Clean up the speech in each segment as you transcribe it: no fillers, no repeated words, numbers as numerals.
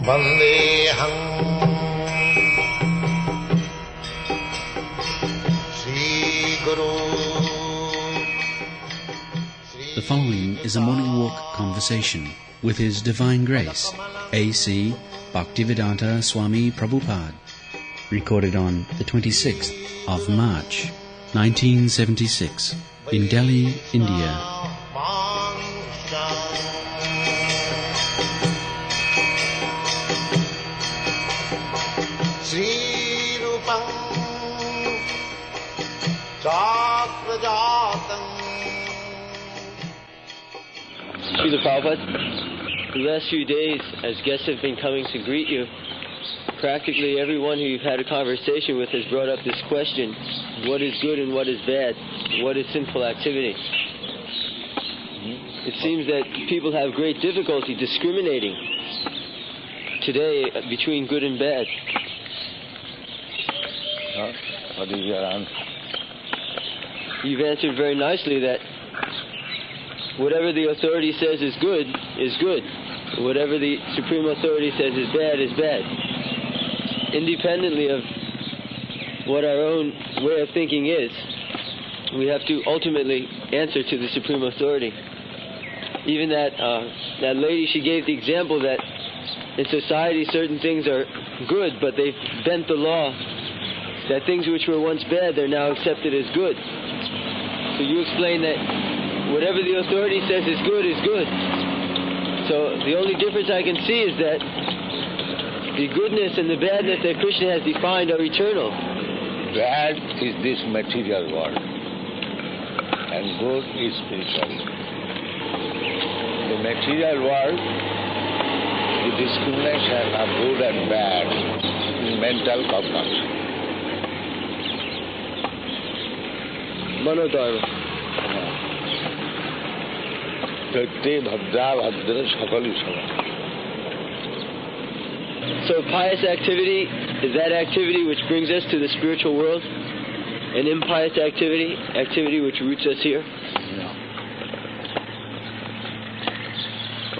Vandeham Sri Guru. The following is a morning walk conversation with His Divine Grace, A.C. Bhaktivedanta Swami Prabhupada, recorded on the 26th of March, 1976, in Delhi, India. Srila Prabhupada, the last few days, as guests have been coming to greet you, practically everyone who you've had a conversation with has brought up this question: what is good and what is bad? What is sinful activity? It seems that people have great difficulty discriminating today between good and bad. What is your answer? You've answered very nicely that whatever the authority says is good, is good. Whatever the supreme authority says is bad, independently of what our own way of thinking is. We have to ultimately answer to the supreme authority. Even that lady, she gave the example that in society certain things are good, but they've bent the law that things which were once bad, they're now accepted as good. So you explain that whatever the authority says is good is good. So the only difference I can see is that the goodness and the badness that Krishna has defined are eternal. Bad is this material world, and good is spiritual. The material world, the discrimination of good and bad is mental cognition. Manodharma. So pious activity is that activity which brings us to the spiritual world, and impious activity which roots us here? No.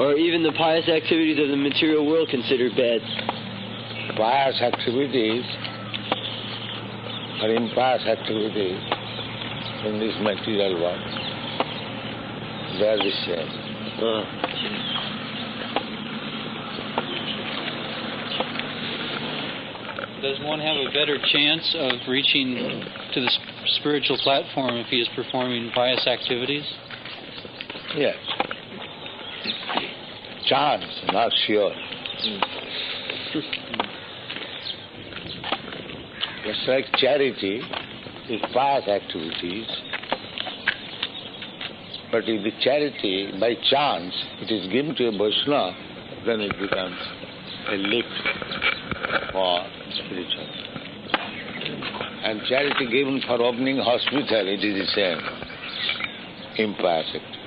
Or even the pious activities of the material world considered bad? Pious activities or impious activities in this material world, they are the same. Does one have a better chance of reaching to the spiritual platform if he is performing pious activities? Yes. Chance, not sure. Just like charity is pious activities, but if the charity by chance it is given to a Vaishnava, then it becomes a lift for spiritual. And charity given for opening hospital, it is the same, impious activity.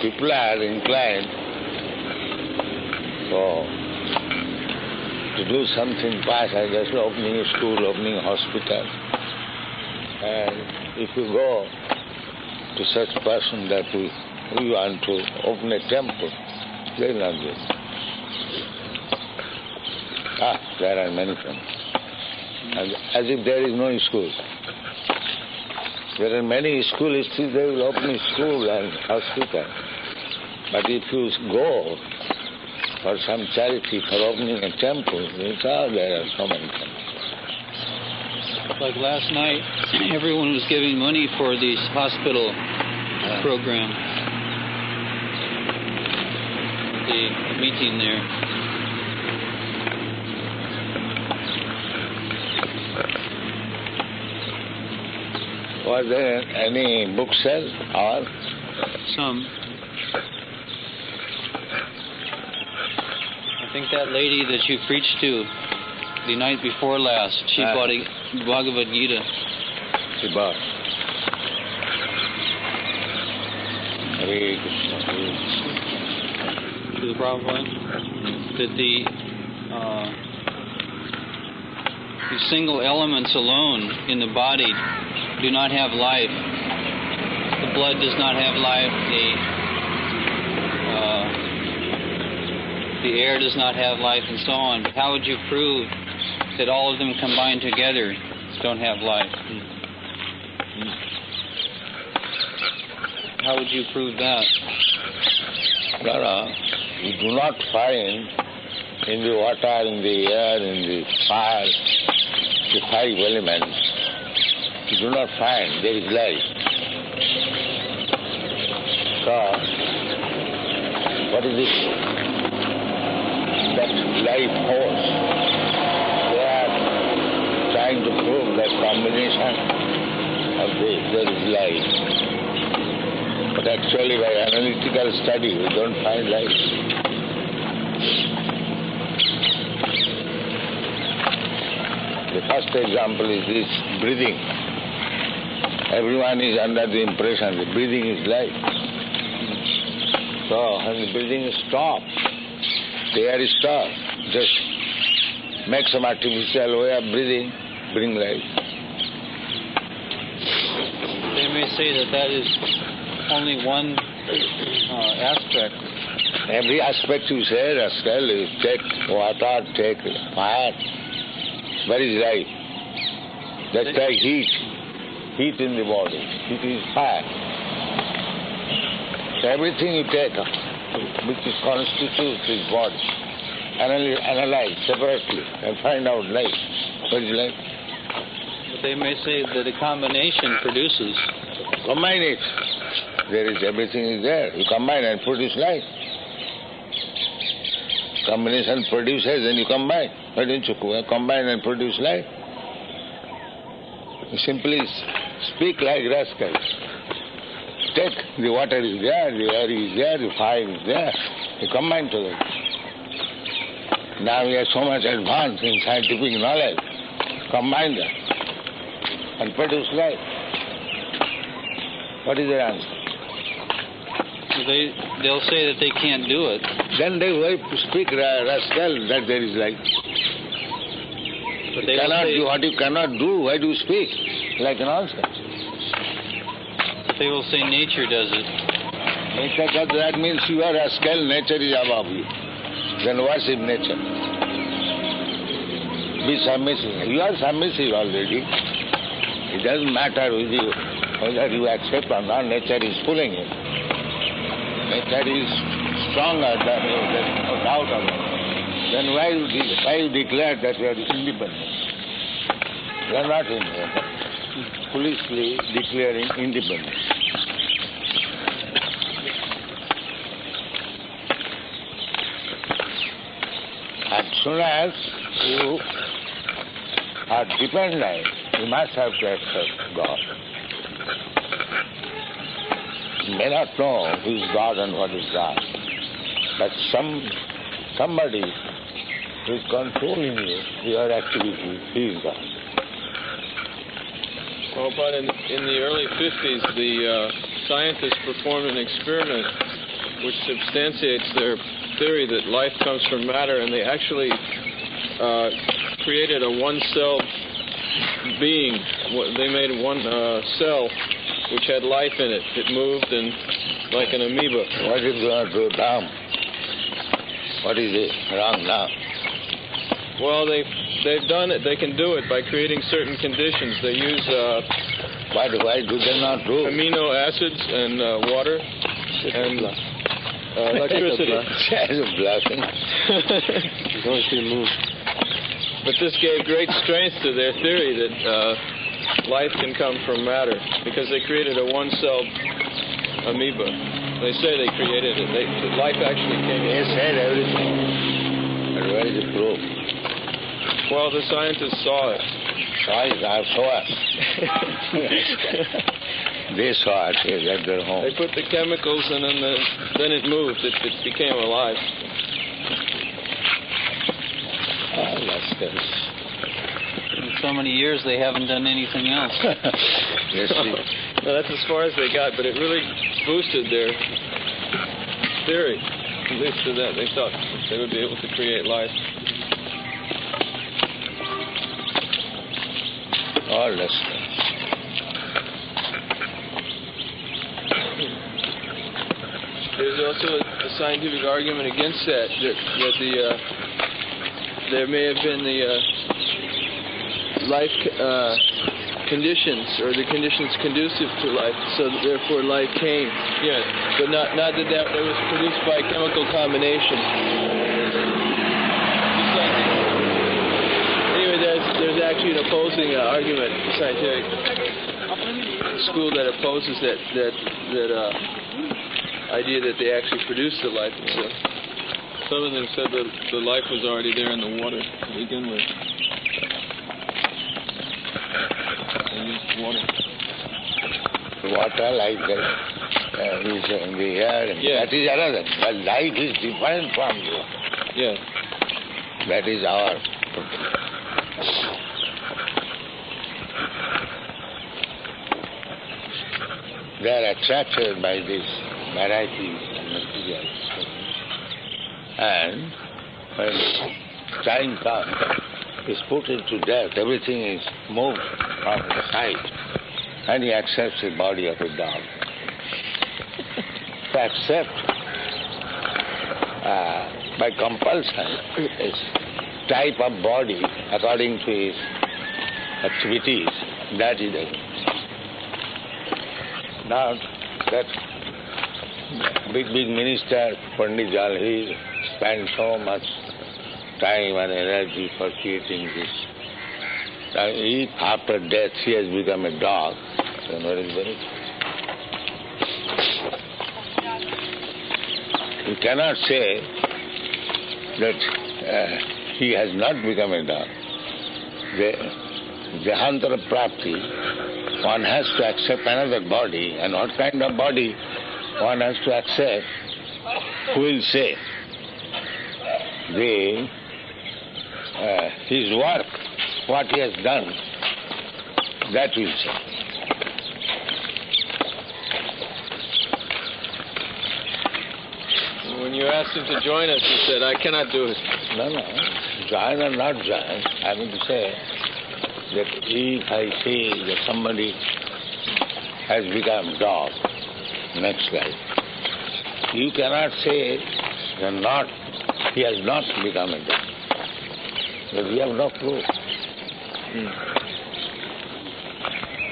People are inclined to do something pious, like just opening a school, opening a hospital. And if you go to such person that we want to open a temple, they will not do it. There are many things. And as if there is no school. There are many schools, they will open a school and hospital. But if you go for some charity for opening a temple, there are so many things. Like last night, everyone was giving money for these hospital program. The meeting there. Was there any book sale or? Some. I think that lady that you preached to the night before last, she bought a Bhagavad Gita. She bought. Hare Krishna. To the Prabhupada, that the single elements alone in the body do not have life. The blood does not have life. the air does not have life and so on. But how would you prove that all of them combined together don't have life? How would you prove that? No. You do not find in the water, in the air, in the fire, the 5 elements. You do not find there is life. So, what is this? That life force. They are trying to prove that combination of this, there is life. But actually by analytical study we don't find life. The first example is this breathing. Everyone is under the impression that breathing is life. So when the breathing stops, the air stops, just make some artificial way of breathing, bring life. They may say that is only one aspect. Every aspect you say, Rascal, you take water, take fire. Where is life? That's like heat. Heat in the body. Heat is fire. So everything you take, which constitutes this body, analyze separately and find out life. What is life? But they may say that a combination produces. Combine it. There is everything is there. You combine and produce life. Combination produces and you combine. Why don't you combine and produce life? You simply speak like rascals. Take, the water is there, the air is there, the fire is there. You combine together. Now we are so much advanced in scientific knowledge. Combine them and produce life. What is their answer? They'll say that they can't do it. Then they will speak rascal that there is life. But you cannot do what you cannot do. Why do you speak like nonsense? They will say nature does it. Nature does that means you are rascal. Nature is above you. Then worship nature. Be submissive. You are submissive already. It doesn't matter with you whether you accept or not. Nature is pulling you. Nature is stronger than you. There's no doubt about it. Then why you declare that you are independent? You are not independent. Foolishly declaring independence. As soon as you are dependent, you must have to accept God. You may not know who is God and what is God, but somebody who is controlling you, your activity, he is God. Well, but in the early 50s, the scientists performed an experiment which substantiates their theory that life comes from matter, and they actually created a one-cell being. They made one cell which had life in it. It moved and like an amoeba. What is going to do now? What is it wrong now? Well, they've done it. They can do it by creating certain conditions. They use why do they not do? Amino acids and water and electricity. It's a blessing. It's going to move. But this gave great strength to their theory that life can come from matter, because they created a one-cell amoeba. They say they created it. Life actually came in. They said everything. But where is the proof? Well, the scientists saw it. I saw it. They saw it at their home. They put the chemicals and then it moved. It became alive. Oh, that's good. In so many years they haven't done anything else. Yes, No, that's as far as they got, but it really boosted their theory. At least to that, they thought they would be able to create life. all that's good. There's also a scientific argument against that there may have been the life conditions, or the conditions conducive to life, so that therefore life came. Yes, but not that was produced by chemical combination. Anyway, there's actually an opposing argument, scientific school that opposes that idea that they actually produced the life itself. Some of them said that the life was already there in the water to begin with. Water like that is in the air. Yeah. That is another. But life is different from you. Yes. That is our. They are attracted by this variety and materials. And when time comes, is put into death, everything is moved from the side, and he accepts the body of a dog. To accept by compulsion his type of body according to his activities, that he does. Now that big minister, Pandit Jal, he spent so much time and energy for creating this. If after death he has become a dog, then what is very? You cannot say that he has not become a dog. The Dehantara Prapti, one has to accept another body, and what kind of body one has to accept, who will say? His work, what he has done, that will say. When you asked him to join us, he said, I cannot do it. No. Join or not join, I mean to say that if I see that somebody has become dog next life, you cannot say that he has not become a dog. But we have no proof.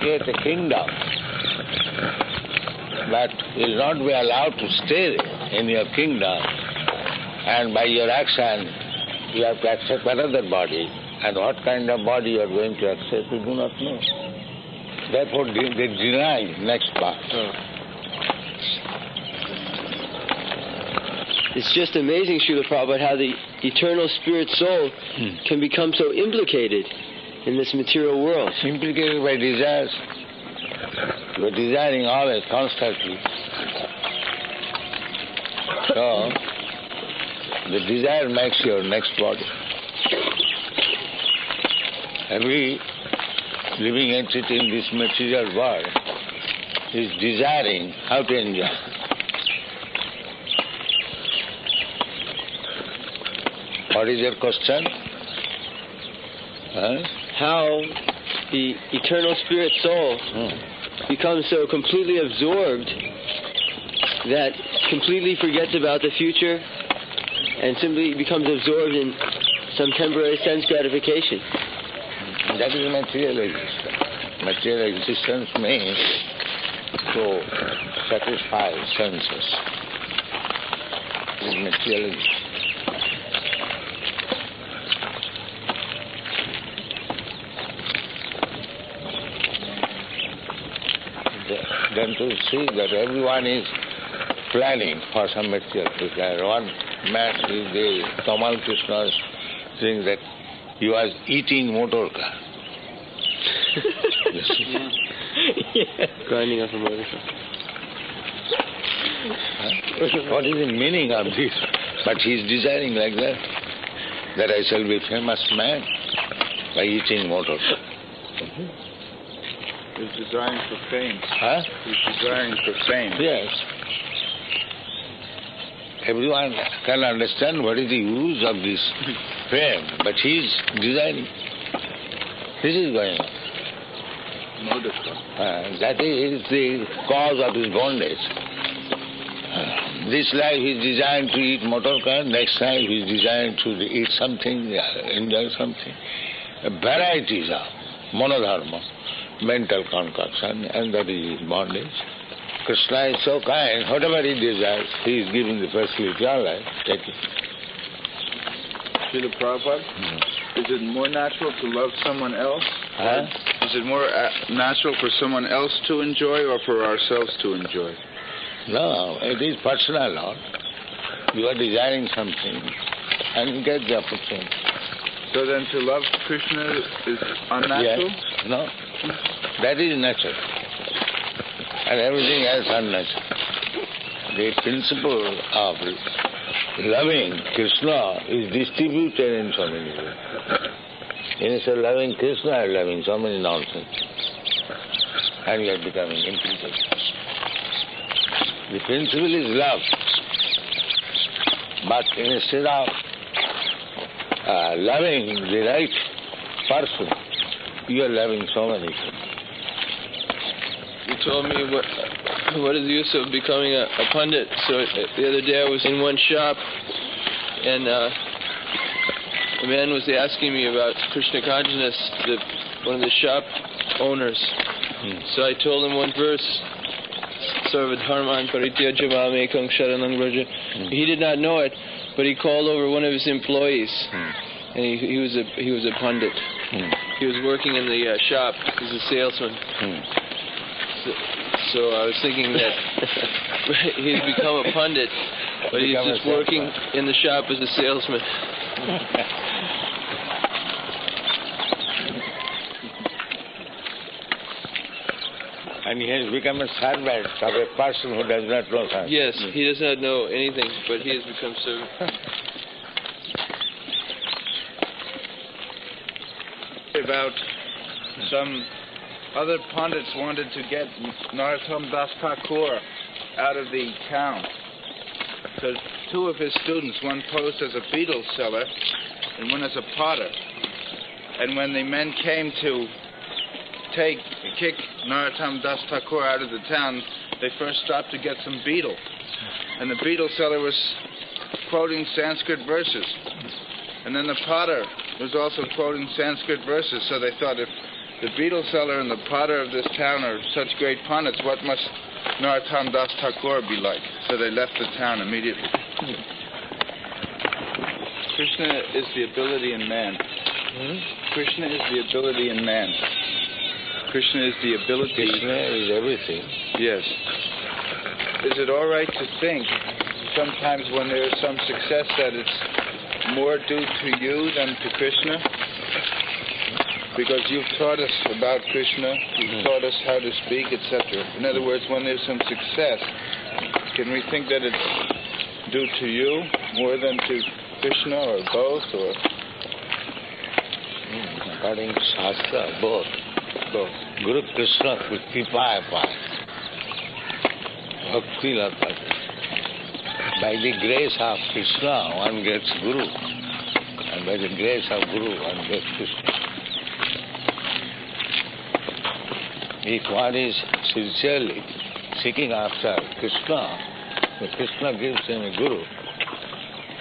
Create a kingdom, but you will not be allowed to stay in your kingdom, and by your action you have to accept another body, and what kind of body you are going to accept you do not know. Therefore they deny next part. It's just amazing, Srila Prabhupada, how the eternal spirit soul can become so implicated in this material world. Implicated by desires. You are desiring always, constantly. So, the desire makes your next body. Every living entity in this material world is desiring how to enjoy. What is your question? How the eternal spirit soul becomes so completely absorbed that completely forgets about the future and simply becomes absorbed in some temporary sense gratification. That is material existence. Material existence means to satisfy senses. It is material existence. Then to see that everyone is planning for some material pleasure. One man is the Kamal Krishna saying that he was eating motor car. Grinding up a motor car. What is the meaning of this? But he is desiring like that I shall be a famous man by eating motor car. He's desiring for fame. He's desiring for fame. Yes. Everyone can understand what is the use of this fame, but he is desiring. This is going on. That is the cause of his bondage. This life is designed to eat motor car, next life is designed to eat something, enjoy something. Varieties are monodharma, mental concoction, and that is bondage. Krishna is so kind, whatever he desires, he is giving the facility. All right, take it. Srila Prabhupada, is it more natural to love someone else? Huh? Is it more natural for someone else to enjoy or for ourselves to enjoy? No, it is personal love. You are desiring something and you get the opportunity. So then to love Krishna is unnatural? Yes. No, that is natural. And everything else unnatural. The principle of loving Krishna is distributed in so many ways. Instead of loving Krishna, you are loving so many nonsense. And you are becoming intelligent. The principle is love. But instead of loving the right person, you are loving so many things. You told me what is the use of becoming a pundit. So the other day I was in one shop and the man was asking me about Krishna consciousness, one of the shop owners. So I told him one verse, Sarvadharman Parityaja Mamekam Sharanam Vraja. He did not know it, but he called over one of his employees, and he was a pundit. He was working in the shop. He was a salesman. So I was thinking that he's become a pundit, but he's just working in the shop as a salesman. And he has become a servant of a person who does not know something. Yes, he does not know anything, but he has become servant. About some other pundits wanted to get Narottam Das Thakur out of the town. So two of his students, one posed as a beetle seller and one as a potter. And when the men came to kick Narottam Das Thakur out of the town, they first stopped to get some beetle. And the beetle seller was quoting Sanskrit verses. And then the potter was also quoting Sanskrit verses. So they thought, if the beetle seller and the potter of this town are such great pundits, what must Narottam Das Thakur be like? So they left the town immediately. Krishna is the ability in man. Krishna is the ability in man. Krishna is the ability. Krishna is everything. Yes. Is it all right to think sometimes when there is some success that it's more due to you than to Krishna? Because you've taught us about Krishna, you've taught us how to speak, etc. In other words, when there's some success, can we think that it's due to you more than to Krishna, or both, or? According to Shastra, both. Guru Krishna Kripa Apaya. Bhakti Lata. By the grace of Krishna, one gets Guru. And by the grace of Guru, one gets Krishna. If one is sincerely seeking after Krishna, the Krishna gives him a Guru.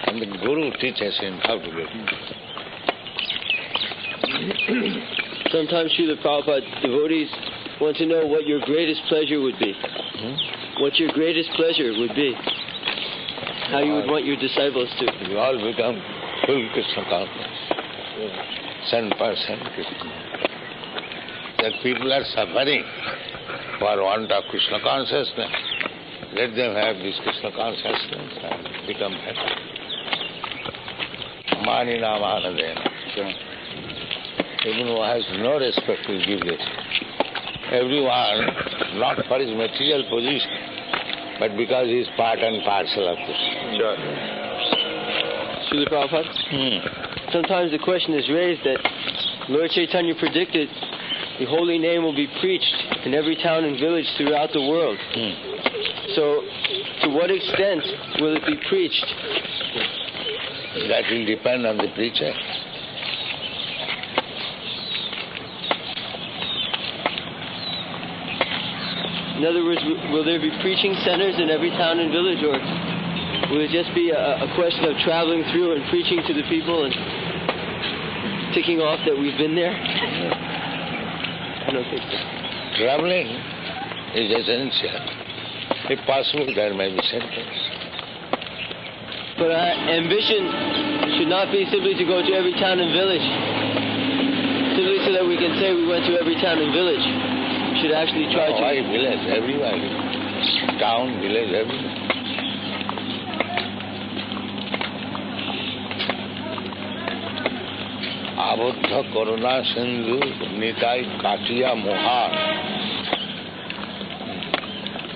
And the Guru teaches him how to get him. Sometimes, Srila Prabhupada, devotees want to know what your greatest pleasure would be. What your greatest pleasure would be. How you would want your disciples to. We all become full Krishna conscious. 100% Krishna. That people are suffering for want of Krishna consciousness. Let them have this Krishna consciousness and become happy. Manina Mahanadena. Even who has no respect will give this. Everyone, not for his material position, but because he is part and parcel of Krishna. Sure. Srila Prabhupada? Sometimes the question is raised that Lord Chaitanya predicted the holy name will be preached in every town and village throughout the world. So, to what extent will it be preached? That will depend on the preacher. In other words, will there be preaching centers in every town and village, or Will it just be a question of traveling through and preaching to the people and ticking off that we've been there? I don't think so. Traveling is essential. If possible, there may be centers. But our ambition should not be simply to go to every town and village, simply so that we can say we went to every town and village. We should actually try to... Why village? Everywhere. Town, village, everywhere. Abudha Karuna Sindhu Nitai Katiya Mohar.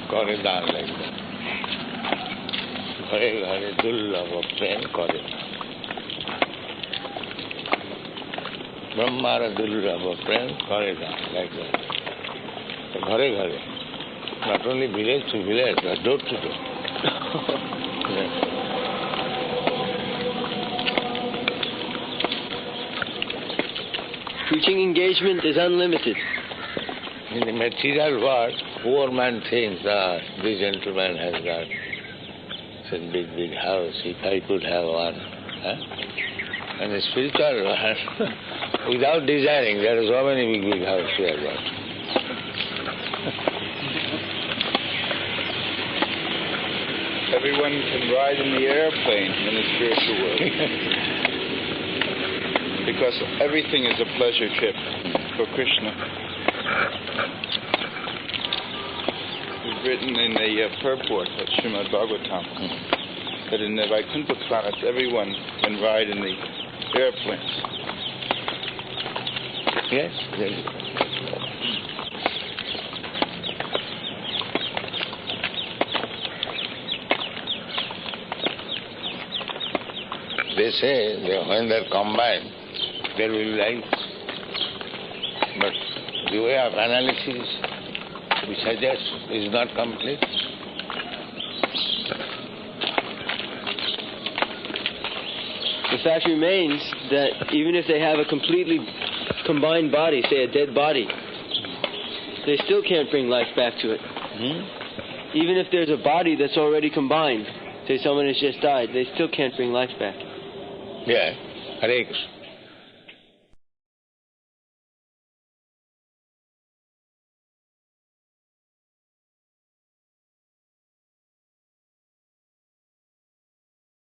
Kore daan like that. Ghare ghare dullabha prem kore. Brahmara dullabha prem kore daan like that. Ghare ghare. Not only village to village, but door to door. Preaching engagement is unlimited. In the material world, poor man thinks that this gentleman has got such big house, if I could have one. And the spiritual world, without desiring, there are so many big houses we have got. Everyone can ride in the airplane in the spiritual world. Because everything is a pleasure trip for Krishna. It's written in the purport of Srimad Bhagavatam that in the Vaikuntha planets everyone can ride in the airplanes. Yes? They say that when they're combined, there will be life. But the way of analysis we suggest is not complete. The fact remains that even if they have a completely combined body, say a dead body, they still can't bring life back to it. Even if there's a body that's already combined, say someone has just died, they still can't bring life back. Yeah, Hare Krishna.